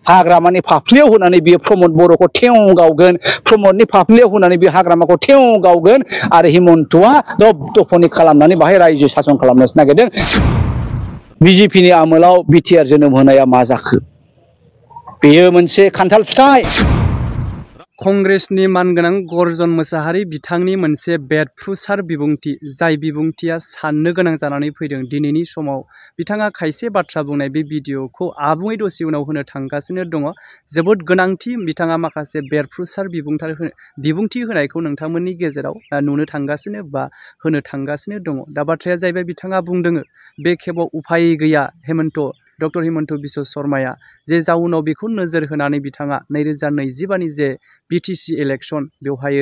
हाग्रामानि फाफ्लियाव होनानै बियो प्रमद बर'खौ थेव गावगोन प्रमदनि फाफ्लियाव होनानै बियो हाग्रामाखौ थेव गावगोन आरो हिमन्तआ दफदफनि खालामनानै बाहाय रायजो सासन खालामनोसो नागिरदों बिजेपिनि आमोलाव बिटिआर जोनोम होनाया मा जाखो बेयो मोनसे खान्थाल फिथाइ कंग्रेसनि मानगोनां गर्जन मोसाहारि बिथांनि मोनसे बेरफ्रुसार बिबुंथि जाय बिबुंथिया साननो गोनां जानानै फैदों दिनैनि समाव बिथाङा खायसे बाथ्रा बुंनाय बे भिडिअखौ आबुङै दसे उनाव होनो थांगासिनो दङ जोबोद गोनांथि बिथाङा माखासे बेरफ्रुसार बिबुंथि होनायखौ नोंथांमोननि गेजेराव नुनो थांगासिनो बा होनो थांगासिनो दङ दा बाथ्राया जाहैबाय बिथाङा बुंदों बे खेबाव उफाय गैया डक्टर हिमन्त बिश्व शर्माया जे जाउनाव बेखौ नोजोर होनानै बिथाङा 2025नि जे बिटिसि इलेक्शन बेवहाय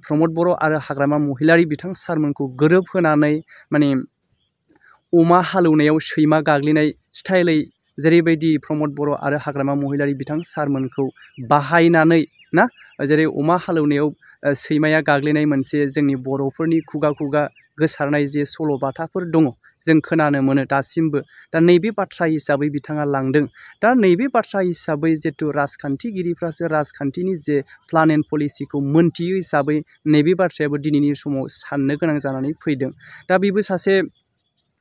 प्रमद बर' आरो हाग्रामा महिलारि बिथां सारमोनखौ गोरोब होनानै माने अमा हालौनायाव सैमा गाग्लिनाय स्टाइलै जेरैबायदि प्रमद बर' आरो हाग्रामा महिलारि बिथां सारमोनखौ बाहायनानै ना जेरै अमा हालौनायाव सैमाया गाग्लिनाय मोनसे जोंनि बर'फोरनि खुगा खुगा गोसारनाय जे सल'बाथाफोर दङ जों खोनानो मोनो दासिमबो दा नैबे बाथ्रा हिसाबै बिथाङा लांदों दा नैबे बाथ्रा हिसाबै जितु राजखान्थिगिरिफ्रासो राजखान्थिनि जे प्लान एन्ड पलिसिखौ मोनथियो हिसाबै नैबे बाथ्रायाबो दिनैनि समाव साननो गोनां जानानै फैदों दा बेबो सासे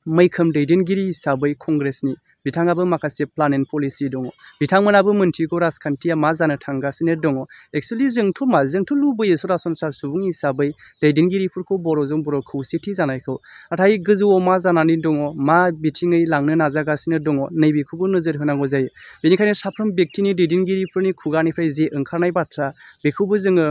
मैखोम दैदेनगिरि हिसाबै कंग्रेसनि बिथाङाबो माखासे प्लान एन्ड पलिसि दङ बिथांमोनाबो मोनथिगौ राजखान्थिया मा जानो थांगासिनो दङ एक्सुअलि जोंथ' लुबैयो सरासनस्रा सुबुं हिसाबै दैदेनगिरिफोरखौ बर'जों बर' खौसेथि जानायखौ नाथाय गोजौआव मा जानानै दङ मा बिथिङै लांनो नाजागासिनो दङ नैबेखौबो नोजोर होनांगौ जायो बेनिखायनो साफ्रोम व्यक्तिनि दैदेनगिरिफोरनि खुगानिफ्राय जे ओंखारनाय बाथ्रा बेखौबो जोङो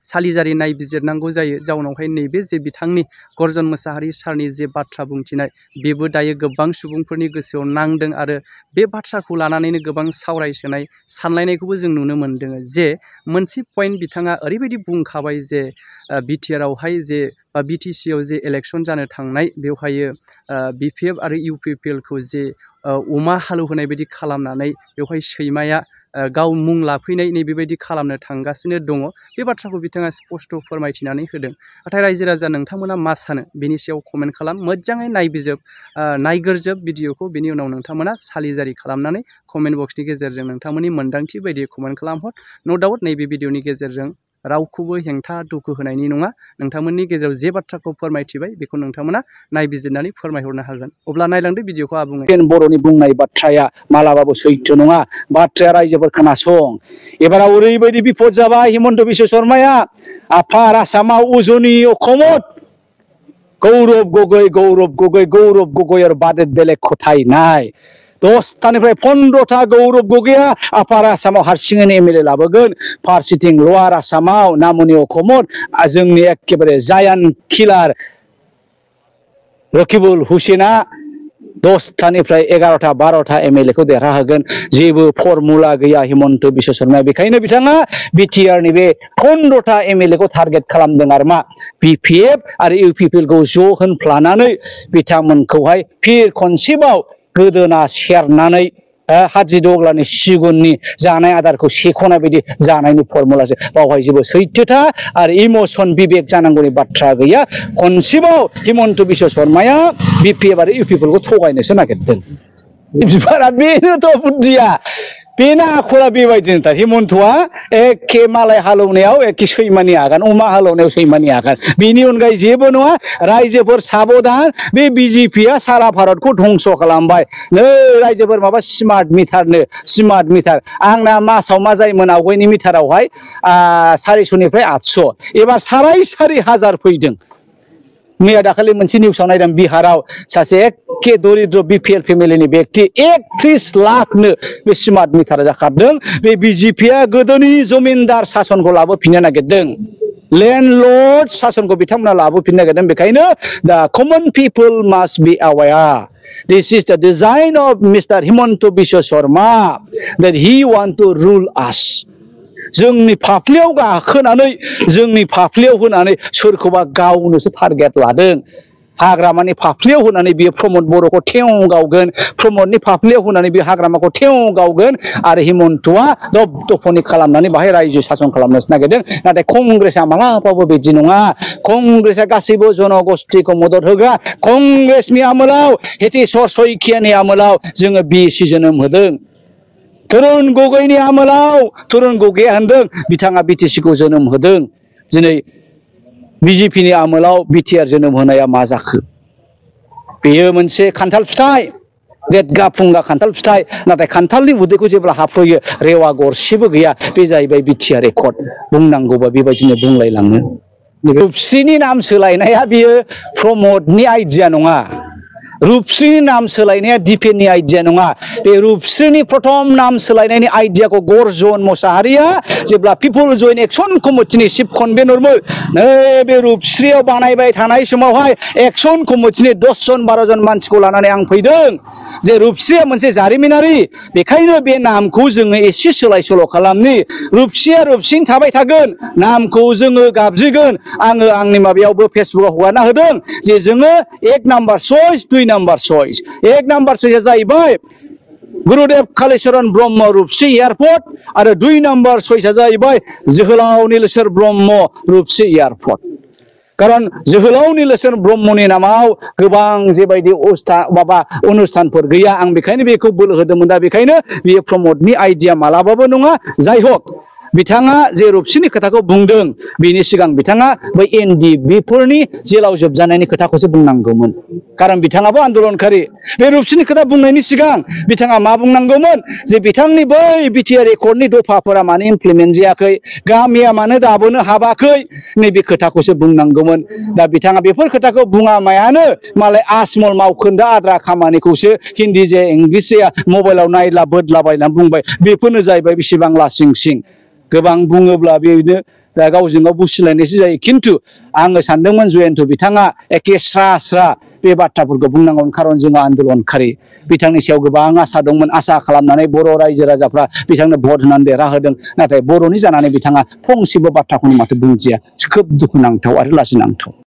सालिजारि नायबिजिरनांगौ जायो जाउनावहाय नैबे जे बिथांनि गर्जन मोसाहारि सारनि जे बाथ्रा बुंथिनाय बेबो दायो गोबां सुबुंफोरनि गोसोआव नांदों आरो बे बाथ्राखौ लानानैनो गोबां सावरायसोनाय सानलायनायखौबो जों नुनो मोनदों जे मोनसे पइन्ट बिथाङा ओरैबायदि बुंखाबाय जे बिटिआरआवहाय जे बिटिसिआव जे इलेक्शन जानो थांनाय बेवहाय बिपिएफ आरो इउपिपिएलखौ जे अमा हालौहोनाय बायदि खालामनानै बेवहाय सैमाया गाव मुं लाफैनाय नै बेबायदि खालामनो थांगासिनो दङ बे बाथ्राखौ बिथाङा स्पष्ट फोरमायथिनानै होदों नाथाय रायजो राजा नोंथांमोना मा सानो बेनि सायाव कमेन्ट खालाम मोजाङै नायग्रोजोब भिडिअखौ बेनि उनाव नोंथांमोना सालिजारि खालामनानै कमेन्ट बक्सनि गेजेरजों नोंथांमोननि मोन्दांथि बायदियै कमेन्ट खालामहर नो डाउट नैबे भिडिअनि गेजेरजों रावखौबो हेंथा दुखु होनायनि नङा नोंथांमोननि गेजेराव जे बाथ्राखौ फोरमायथिबाय बेखौ नोंथांमोना नायबिजिरनानै फोरमायहरनो हागोन अब्ला नायलांदो भिडिअखौ आबुङै बर'नि बुंनाय बाथ्राया मालाबाबो सैथो नङा बाथ्राया रायजोफोर खोनासं एबाराव ओरैबायदि बिपद जाबाय हिमन्त बिश्व शर्माया आफार आसामाव उजनि अखमत गौरब गगৈ और बादल बेलेग खथाय नाय 10टानिफ्राय 15टा गौरब गगैया आफार आसामाव हारसिङैनो एमएलए लाबोगोन फारसेथिं लवार आसामाव नामुनि अखमत जोंनि एखेबारे जायान किलार रकिबुल हुसेना 10टानिफ्राय 11टा 12टा एमएलएखौ देरहाहोगोन जेबो फर्मुला गैया हिमन्त बिश्व शर्माया बेखायनो बिथाङा बिटिआरनि बे 15टा एमएलएखौ टारगेट खालामदों आरो मा बिपिएफ आरो इउपिपिएलखौ ज' होनफ्लानानै बिथांमोनखौहाय फिर खनसेबाव गोदोना सेरनानै हादिदग्लानि सिगुननि जानाय आदारखौ सेख'नाय बायदि जानायनि फर्मुलासो बावहाय जेबो सैथोथा आरो इमोसन बिबेक जानांगौनि बाथ्रा गैया खनसेबाव हिमन्त बिश्व शर्माया बिपिएफ आरो इउपिपिएलखौ थगायनोसो नागिरदों बिबारा बेनोथ' बुद्धिया बेना आखला बेबायदिनोथार हिमन्तआ एखे मालाय हालौनायाव एखे सैमानि आगान अमा हालौनायाव सैमानि आगान बेनि अनगायै जेबो नङा रायजोफोर साबधान बे बिजेपिया सारा भारतखौ धंस खालामबाय नै रायजोफोर माबा स्मार्ट मिटार आंना मासाव मा जायोमोन आवगायनि मिटारावहाय 450निफ्राय 800 एबार 4,500 फैदों मैया दाखालि मोनसे निउसाव नायदों बिहाराव सासे एखे दरिद्र बिपिएल फेमिलिनि व्यक्ति 31 लाखनो बे स्मार्ट मिटार जाखारदों बे बिजेपिया गोदोनि जमिनदार सासनखौ लाबोफिननो नागिरदों लैंडलर्ड सासनखौ बिथांमोना लाबोफिननो नागिरदों बेखायनो दा common people must be aware This is the design of Mr. Himanta Biswa Sharma that he want to rule us. जोंनि फाफ्लियाव गाखोनानै जोंनि फाफ्लियाव होनानै सोरखौबा गावनोसो टारगेट लादों हाग्रामानि फाफ्लियाव होनानै बियो प्रमद बर'खौ थेव गावगोन प्रमदनि फाफ्लियाव होनानै बियो हाग्रामाखौ थेव गावगोन आरो हिमन्तआ दफदफनि खालामनानै बाहाय रायजो सासन खालामनोसो नागिरदों नाथाय कंग्रेसआ मालाबाबो बिदि नङा कंग्रेसआ गासैबो जनगोष्ठीखौ मदद होग्रा कंग्रेसनि आमोलाव हेतेश्वर शइकियानि आमोलाव जोङो बिएसि जोनोम होदों तरुण गगैनि आमोलाव तरुण गगैया होनदों बिथाङा बिटिसिखौ जोनोम होदों। दिनै बिजेपिनि आमोलाव बिटिआर जोनोम होनाया मा जाखो? बेयो मोनसे खान्थाल फिथाइ, देदगा फुंगा खान्थाल फिथाइ, नाथाय खान्थालनि उदैखौ जेब्ला हाफ्लयो रेवा गरसेबो गैया। बे जाहैबाय बिटिआर रेकर्ड। बुंनांगौबा बेबायदिनो बुंलायलाङो। रुपस्रिनि नाम सोलायनाया बियो प्रमदनि आइडिया नङा। रूपश्रीनि नाम सोलायनाया दिपेननि आइडिया नङा। बे रूपश्रीनि प्रथम नाम सोलायनायनि आइडियाखौ गर्जन मोसाहारिया जेब्ला पिपल जयेन्ट एक्शन कमिटिनि चिफ कनभेनरमोन नैबे रूपश्रीयाव बानायबाय थानाय समावहाय एक्शन कमिटिनि 10 जन 12 जन मानसिखौ लानानै आं फैदों जे रूपश्रीया मोनसे जारिमिनारि, बेखायनो बे नामखौ जोङो एसे सोलाय सोल' खालामनि। रूपश्रीया रूपश्रीनि थाबाय थागोन, नामखौ जोङो गाबज्रिगोन। आङो आंनि माबायावबो फेसबुकाव हगारना होदों जे जोङो 1 number choice 2 number choice. 1 number चइसआ जाहैबाय गुरुदेव कालीचरण ब्रह्म रूपश्री एयारपर्ट आरो 2 नाम्बार चइसआ जाहैबाय जोहोलाव नीलेश्वर ब्रह्म रूपश्री एयारपर्ट। कारण जोहोलाव नीलेश्वर ब्रह्मनि नामाव गोबां जेबायदि माबा अनुष्ठानफोर गैया। आं बेखायनो बेखौ बोलो होदोंमोन। दा बेखायनो बेयो प्रमदनि आइडिया मालाबाबो नङा। जाय हक बिथाङा जे रूपश्रीनि खोथाखौ बुंदों बेनि सिगां बिथाङा बै एनडिएफबिफोरनि जेलाव जोबजानायनि खोथाखौसो बुंनांगौमोन। कारण बिथाङाबो आन्दोलनकारि। बे रूपश्रीनि खोथा बुंनायनि सिगां बिथाङा मा बुंनांगौमोन जे बिथांनि बै बिटिआर रेकर्डनि दफाफोरा मानो इमप्लिमेन्ट जायाखै, गामिया मानो दाबोनो हाबाखै, नैबे खोथाखौसो बुंनांगौमोन। दा बिथाङा बेफोर खोथाखौ बुङामायानो मालाय आसमल मावखोन्दा आद्रा खामानिखौसो हिन्दी जे इंलिस जाया मबाइलाव नायला बोदलाबायना बुंबाय। बेफोरनो जाहैबाय बेसेबां लासिं सिं। गोबां बुङोब्ला बेनो दा गावजों गाव बुसिलायनायसो जायो। खिन्थु आङो सानदोंमोन जयन्त बिथाङा एखे स्रा स्रा बे बाथ्राफोरखौ बुंनांगौमोन। खारन जोङो आन्दोलनकारि। बिथांनि सायाव गोबां आसा दंमोन। आसा खालामनानै बर' रायजो राजाफ्रा बिथांनो भट होनानै देरहाहोदों। नाथाय बर'नि जानानै बिथाङा फंसेबो बाथ्राखौनो माथो बुंदिया। खोब दुखुनांथाव आरो लाजिनांथाव।